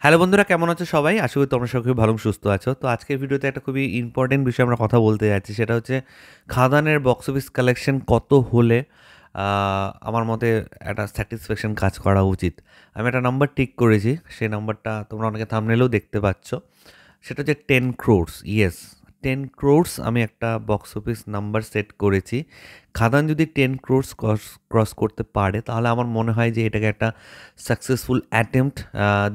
Hello বন্ধুরা, কেমন আছো সবাই? আশা করি তোমরা সবাই খুবই ভালো এবং সুস্থ আছো। তো আজকের ভিডিওতে একটা খুবই ইম্পর্টেন্ট বিষয়ে আমরা কথা বলতে যাচ্ছি। সেটা হচ্ছে খাদানের বক্স অফিস কালেকশন কত হলে আমার মতে একটা স্যাটিসফ্যাকশন কাজ করা উচিত। আমি একটা নাম্বার ঠিক করেছি, সেই নাম্বারটা তোমরা অনেকে থাম্বনেলেও দেখতে পাচ্ছ। সেটা হচ্ছে 10 crores। ইয়েস, 10 crores আমি একটা বক্স অফিস নাম্বার সেট করেছি। খাদান যদি 10 crores ক্রস করতে পারে তাহলে আমার মনে হয় যে এটাকে একটা সাকসেসফুল অ্যাটেম্প্ট।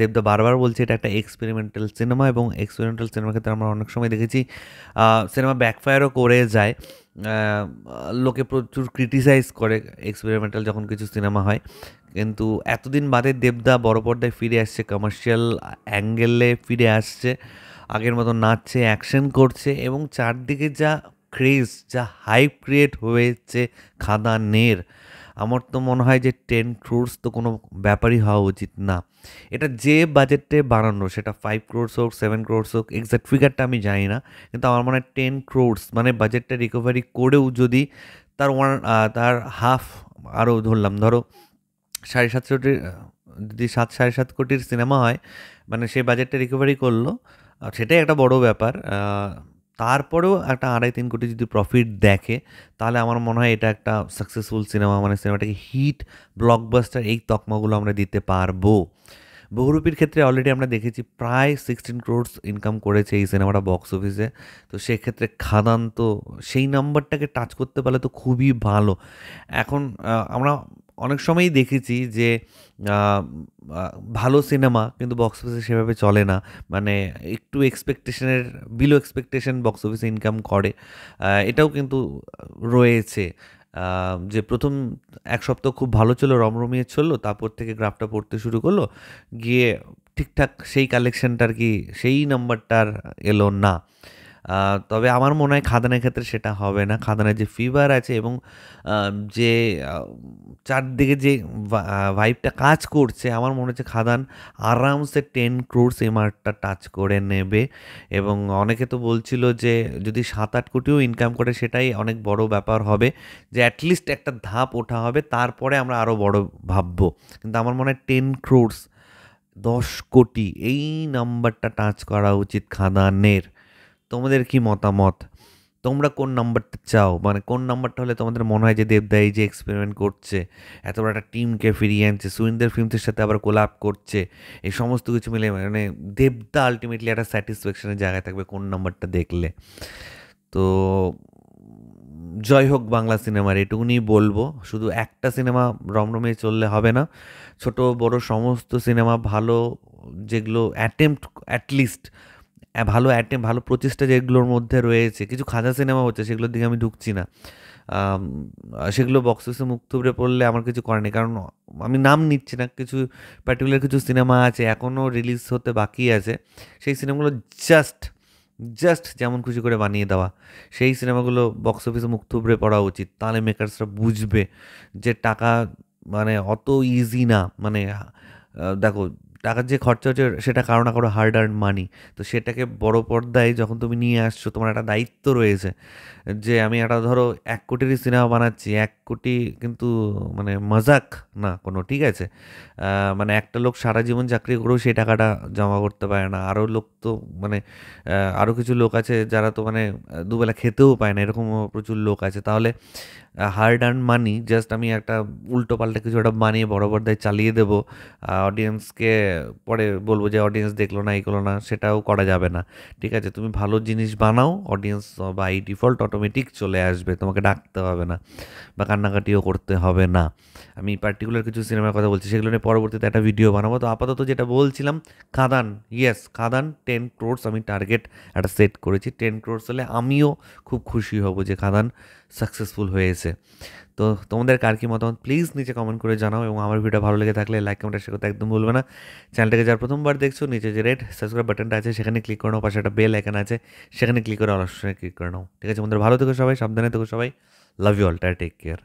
দেবদা বারবার বলছে এটা একটা এক্সপেরিমেন্টাল সিনেমা, এবং এক্সপেরিমেন্টাল সিনেমার ক্ষেত্রে আমরা অনেক সময় দেখেছি সিনেমা ব্যাকফায়ারও করে যায়। লোকে প্রচুর ক্রিটিসাইজ করে এক্সপেরিমেন্টাল যখন কিছু সিনেমা হয়, কিন্তু এতদিন বাদে দেবদা বড় পর্দায় ফিরে আসছে, কমার্শিয়াল অ্যাঙ্গেলে ফিরে আসছে, আগের মতো নাচছে, অ্যাকশন করছে, এবং চারদিকে যা ক্রেজ, যা হাইপ ক্রিয়েট হয়েছে খাদানের, আমার তো মনে হয় যে 10 crores তো কোনো ব্যাপারই হওয়া উচিত না। এটা যে বাজেটে বানানো, সেটা 5 crores হোক, 7 crores হোক, এক্সাক্ট ফিগারটা আমি জানি না, কিন্তু আমার মনে হয় 10 crores মানে বাজেটটা রিকভারি করেও যদি তার হাফ, আরও ধরলাম, ধরো 7.5 কোটি, যদি 7.5 কোটির সিনেমা হয়, মানে সেই বাজেটটা রিকভারি করলো, সেটাই একটা বড় ব্যাপার। তারপরেও একটা 2.5-3 কোটি যদি প্রফিট দেখে, তাহলে আমার মনে হয় এটা একটা সাকসেসফুল সিনেমা, মানে সিনেমাটাকে হিট ব্লকবাস্টার এই তকমাগুলো আমরা দিতে পারবো। বহুরূপীর ক্ষেত্রে অলরেডি আমরা দেখেছি প্রায় 16 crores ইনকাম করেছে এই সিনেমাটা বক্স অফিসে। তো সেক্ষেত্রে খাদান তো সেই নাম্বারটাকে টাচ করতে পারলে তো খুবই ভালো। এখন আমরা অনেক সময়ই দেখেছি যে আহ, ভালো সিনেমা কিন্তু বক্স অফিসে সেভাবে চলে না, মানে একটু এক্সপেকটেশনের বিলো এক্সপেকটেশন বক্স অফিসে ইনকাম করে। এটাও কিন্তু রয়েছে। যে প্রথম এক সপ্তাহ খুব ভালো ছিল, রমরমিয়ে চললো, তারপর থেকে গ্রাফটা পড়তে শুরু করলো, গিয়ে ঠিকঠাক সেই কালেকশনটার কি সেই নাম্বারটার এলো না। তবে আমার মনে হয় খাদানের ক্ষেত্রে সেটা হবে না। খাদানের যে ফিভার আছে, এবং যে চারদিকে যে ভাইবটা কাজ করছে, আমার মনে হচ্ছে খাদান আরামসে 10 crores এই মার্কটা টাচ করে নেবে। এবং অনেকে তো বলছিল যে যদি 7-8 কোটিও ইনকাম করে সেটাই অনেক বড় ব্যাপার হবে, যে অ্যাটলিস্ট একটা ধাপ ওঠা হবে, তারপরে আমরা আরও বড় ভাববো। কিন্তু আমার মনে হয় 10 crores, 10 কোটি, এই নাম্বারটা টাচ করা উচিত খাদানের। তোমাদের কি মতামত? তোমরা কোন নাম্বারটা চাও? মানে কোন নাম্বারটা হলে তোমাদের মনে হয় যে দেবদা এই যে এক্সপেরিমেন্ট করছে, এত বড় একটা টিমকে ফিরিয়ে আনছে, সুইন্দার ফিল্মসের সাথে আবার কোলাপ করছে, এই সমস্ত কিছু মিলে মানে দেবদা আলটিমেটলি একটা স্যাটিসফ্যাকশনের জায়গায় থাকবে কোন নাম্বারটা দেখলে। তো জয় হোক বাংলা সিনেমার, এটুকুনি বলবো। শুধু একটা সিনেমা রমরমিয়ে চললে হবে না, ছোট বড় সমস্ত সিনেমা ভালো, যেগুলো অ্যাটেম্প্ট, অ্যাটলিস্ট ভালো অ্যাটেম্প, ভালো প্রচেষ্টা যেগুলোর মধ্যে রয়েছে, কিছু খাঁজা সিনেমা হচ্ছে সেগুলোর দিকে আমি ঢুকছি না। আম, সেগুলো বক্স অফিসে মুখ থুবড়ে পড়লে আমার কিছু করার নেই, কারণ আমি নাম নিচ্ছি না, কিছু পার্টিকুলার কিছু সিনেমা আছে এখনও রিলিজ হতে বাকি আছে, সেই সিনেমাগুলো জাস্ট জাস্ট যেমন খুশি করে বানিয়ে দেওয়া, সেই সিনেমাগুলো বক্স অফিসে মুখ থুবড়ে পড়া উচিত। তাহলে মেকার্সরা বুঝবে যে টাকা মানে অত ইজি না। মানে দেখো, টাকার যে খরচা হচ্ছে সেটা কারো না কারো হার্ড আর্ন মানি। তো সেটাকে বড় পর্দায় যখন তুমি নিয়ে আসছো, তোমার একটা দায়িত্ব রয়েছে যে আমি একটা, ধরো 1 কোটিরই সিনেমা বানাচ্ছি, 1 কোটি কিন্তু মানে মজাক না কোনো, ঠিক আছে? মানে একটা লোক সারা জীবন চাকরি করেও সেই টাকাটা জমা করতে পারে না। আরও লোক তো মানে আরও কিছু লোক আছে যারা তো মানে দুবেলা খেতেও পায় না, এরকম প্রচুর লোক আছে। তাহলে হার্ড আর্ন মানি জাস্ট আমি একটা উল্টো পাল্টা কিছু একটা বানিয়ে বড় পর্দায় চালিয়ে দেবো, অডিয়েন্সকে পরে বলবো যে অডিয়েন্স দেখলো না, এই করলো না, সেটাও করা যাবে না। ঠিক আছে, তুমি ভালো জিনিস বানাও, অডিয়েন্স বাই ডিফল্ট অটোমেটিক চলে আসবে, তোমাকে ডাকতে হবে না বা কান্নাকাটিও করতে হবে না। আমি পার্টিকুলার কিছু সিনেমার কথা বলছি, সেগুলো নিয়ে পরবর্তীতে একটা ভিডিও বানাবো। তো আপাতত যেটা বলছিলাম, খাদান, ইয়েস খাদান 10 crores আমি টার্গেট একটা সেট করেছি। 10 crores হলে আমিও খুব খুশি হব যে খাদান সাকসেসফুল হয়েছে। তো তোমাদের কার কি মতামত প্লিজ নিচে কমেন্ট করে জানাও, এবং আমার ভিডিও ভালো লেগে থাকলে লাইক কমেন্ট শেয়ার করতে একদম ভুলবে না। চ্যানেলটাকে যারা প্রথমবার দেখছো, নিচে যে রেড সাবস্ক্রাইব বাটনটা আছে সেখানে ক্লিক করে নাও, পাশে একটা বেল আইকন আছে সেখানে ক্লিক করে অবশ্যই ক্লিক করে নাও। ঠিক আছে বন্ধুরা, ভালো থেকো সবাই, সাবধানে থেকো সবাই, love you all, take care.